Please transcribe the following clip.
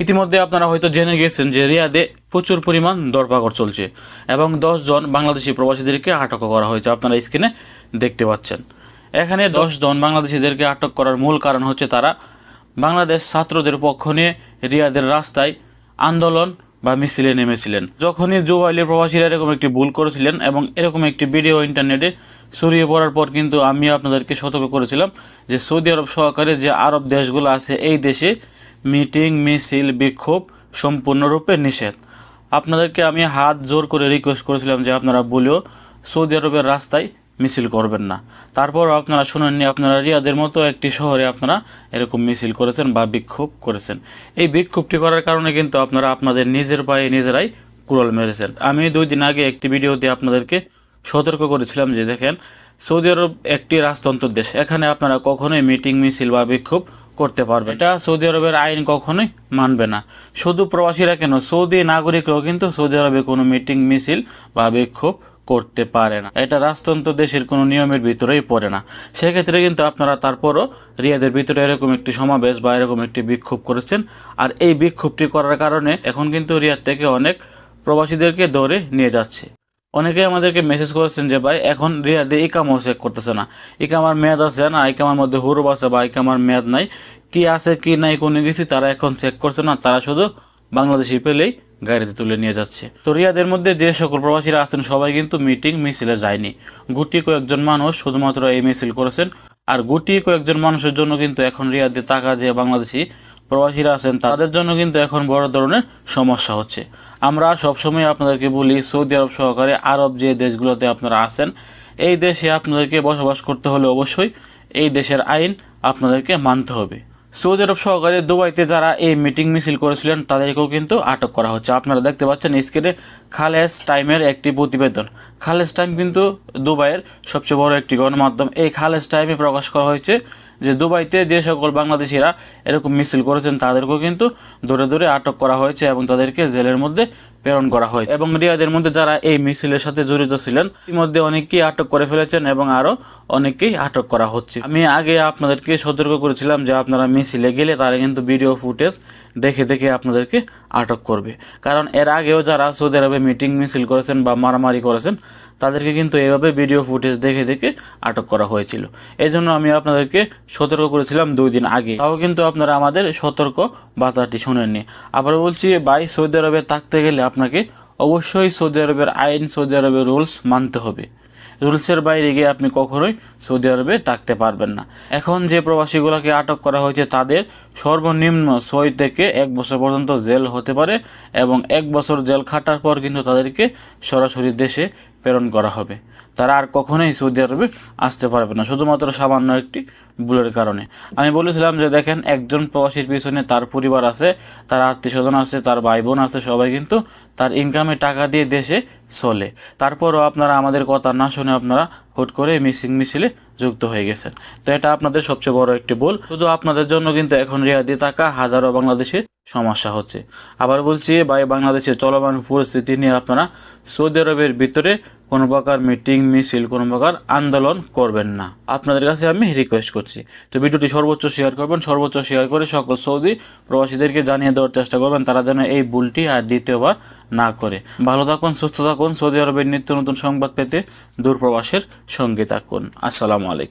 ইতিমধ্যে আপনারা হয়তো জেনে গেছেন যে রিয়াদে প্রচুর পরিমাণ দরপাকড় চলছে এবং 10 জন বাংলাদেশি প্রবাসীদেরকে আটক করা হয়েছে। আপনারা স্ক্রিনে দেখতে পাচ্ছেন। এখানে 10 জন বাংলাদেশিদেরকে আটক করার মূল কারণ হচ্ছে তারা বাংলাদেশ ছাত্রদের পক্ষ নিয়ে রিয়াদের রাস্তায় আন্দোলন বা মিছিলে নেমেছিলেন। যখনই জুবাইলের প্রবাসীরা এরকম একটি ভুল করেছিলেন এবং এরকম একটি ভিডিও ইন্টারনেটে ছড়িয়ে পড়ার পর কিন্তু আমি আপনাদেরকে সতর্ক করেছিলাম যে সৌদি আরব সহকারে যে আরব দেশগুলো আছে এই দেশে মিটিং মিছিল বিক্ষোভ সম্পূর্ণরূপে নিষেধ। আপনাদেরকে আমি হাত জোর করে রিকোয়েস্ট করেছিলাম যে আপনারা বলেও সৌদি আরবের রাস্তায় মিছিল করবেন না। তারপরও আপনারা শুনেননি, আপনারা রিয়াদের মতো একটি শহরে আপনারা এরকম মিছিল করেছেন বা বিক্ষোভ করেছেন। এই বিক্ষোভটি করার কারণে কিন্তু আপনারা আপনাদের নিজের পায়ে নিজেরাই কুড়াল মেরেছেন। আমি 2 দিন আগে একটি ভিডিওতে আপনাদেরকে সতর্ক করেছিলাম যে দেখেন সৌদি আরব একটি রাজতন্ত্র দেশ, এখানে আপনারা কখনোই মিটিং মিছিল বা বিক্ষোভ করতে পারবেন। এটা সৌদি আরবের আইন কখনোই মানবে না। শুধু প্রবাসীরা কেন, সৌদি নাগরিকরাও কিন্তু সৌদি আরবে কোনো মিটিং মিছিল বা বিক্ষোভ করতে পারে না। এটা রাজতন্ত্র দেশের কোনো নিয়মের ভিতরেই পড়ে না। সেক্ষেত্রে কিন্তু আপনারা তারপরও রিয়াদের ভিতরে এরকম একটি সমাবেশ বা এরকম একটি বিক্ষোভ করেছেন। আর এই বিক্ষোভটি করার কারণে এখন কিন্তু রিয়াদ থেকে অনেক প্রবাসীদেরকে ধরে নিয়ে যাচ্ছে। অনেকে আমাদেরকে মেসেজ করেছেন যে ভাই এখন রিয়াদে ইকামাও চেক করতেছে না, ইকামার মেয়াদ আছে না, ইকামার মধ্যে হুরুপ আছে বা ইকামার মেয়াদ নাই, কি আছে কি নাই কোনো কিছু তারা এখন চেক করছে না, তারা শুধু বাংলাদেশি পেলেই গাড়িতে তুলে নিয়ে যাচ্ছে। তো রিয়াদের মধ্যে যে সকল প্রবাসীরা আছেন সবাই কিন্তু মিটিং মিছিলে যায়নি। গুটি কয়েকজন মানুষ শুধুমাত্র এই মিছিল করেছেন। আর গুটি কয়েকজন মানুষের জন্য কিন্তু এখন রিয়াদে টাকা যে বাংলাদেশি প্রবাসীরা আছেন তাদের জন্য কিন্তু এখন বড় ধরনের সমস্যা হচ্ছে। আমরা সবসময় আপনাদেরকে বলি সৌদি আরব সহকারে আরব যে দেশগুলোতে আপনারা আছেন এই দেশে আপনাদেরকে বসবাস করতে হলে অবশ্যই এই দেশের আইন আপনাদেরকে মানতে হবে। সৌদি আরব সহকারে দুবাইতে যারা এই মিটিং মিছিল করেছিলেন তাদেরকেও কিন্তু আটক করা হচ্ছে। আপনারা দেখতে পাচ্ছেন স্ক্রিনে খালেজ টাইমের একটি প্রতিবেদন। খালেজ টাইম কিন্তু দুবাইয়ের সবচেয়ে বড় একটি গণমাধ্যম। এই খালেজ টাইমে প্রকাশ করা হয়েছে যে দুবাইতে যে সকল বাংলাদেশিরা এরকম মিছিল করেছেন তাদেরকেও কিন্তু ধরে ধরে আটক করা হয়েছে এবং তাদেরকে জেলের মধ্যে প্রেরণ করা হয়েছে। এবং রিয়াদের মধ্যে যারা এই মিছিলের সাথে জড়িত ছিলেন ইতিমধ্যে অনেককেই আটক করে ফেলেছেন এবং আরও অনেককেই আটক করা হচ্ছে। আমি আগে আপনাদেরকে সতর্ক করেছিলাম যে আপনারা মিছিলে গেলে তারা কিন্তু ভিডিও ফুটেজ দেখে দেখে আপনাদেরকে আটক করবে। কারণ এর আগেও যারা সৌদি আরবে মিটিং মিছিল করেছেন বা মারামারি করেছেন তাদেরকে কিন্তু এভাবে ভিডিও ফুটেজ দেখে দেখে আটক করা হয়েছিল। এই জন্য আমি আপনাদেরকে সতর্ক করেছিলাম 2 দিন আগে, তাও কিন্তু আপনারা আমাদের সতর্ক বার্তাটি শুনেননি। আবার বলছি ভাই, সৌদি আরবে থাকতে গেলে আপনাকে অবশ্যই সৌদি আরবের আইন সৌদি আরবের রুলস মানতে হবে। রুলসের বাইরে গিয়ে আপনি কখনোই সৌদি আরবে থাকতে পারবেন না। এখন যে প্রবাসীগুলোকে আটক করা হয়েছে তাদের সর্বনিম্ন 6 থেকে 1 বছর পর্যন্ত জেল হতে পারে এবং 1 বছর জেল খাটার পর কিন্তু তাদেরকে সরাসরি দেশে প্রেরণ করা হবে। তারা আর কখনোই সৌদি আরবে আসতে পারবে না শুধুমাত্র সামান্য একটি ভুলের কারণে। আমি বলেছিলাম যে দেখেন একজন প্রবাসীর পিছনে তার পরিবার আছে, তার আত্মীয় স্বজন আছে, তার ভাই বোন আছে, সবাই কিন্তু তার ইনকামে টাকা দিয়ে দেশে চলে। তারপরও আপনারা আমাদের কথা না শুনে আপনারা হুট করে মিছিলে যুক্ত হয়ে গেছেন। তো এটা আপনাদের সবচেয়ে বড় একটি ভুল। শুধু আপনাদের জন্য কিন্তু এখন রিয়াদে থাকা হাজারো বাংলাদেশের সমস্যা হচ্ছে। আবার বলছি ভাই, বাংলাদেশের চলমান পরিস্থিতি নিয়ে আপনারা সৌদি আরবের ভিতরে কোনো প্রকার মিটিং মিছিল কোনো প্রকার আন্দোলন করবেন না, আপনাদের কাছে আমি রিকোয়েস্ট করছি। তো ভিডিওটি সর্বোচ্চ শেয়ার করবেন, সর্বোচ্চ শেয়ার করে সকল সৌদি প্রবাসীদেরকে জানিয়ে দেওয়ার চেষ্টা করবেন তারা যেন এই ভুলটি আর দ্বিতীয়বার না করে। ভালো থাকুন, সুস্থ থাকুন। সৌদি আরবের নিত্য নতুন সংবাদ পেতে দূরপ্রবাসের সঙ্গে থাকুন। আসসালামু আলাইকুম।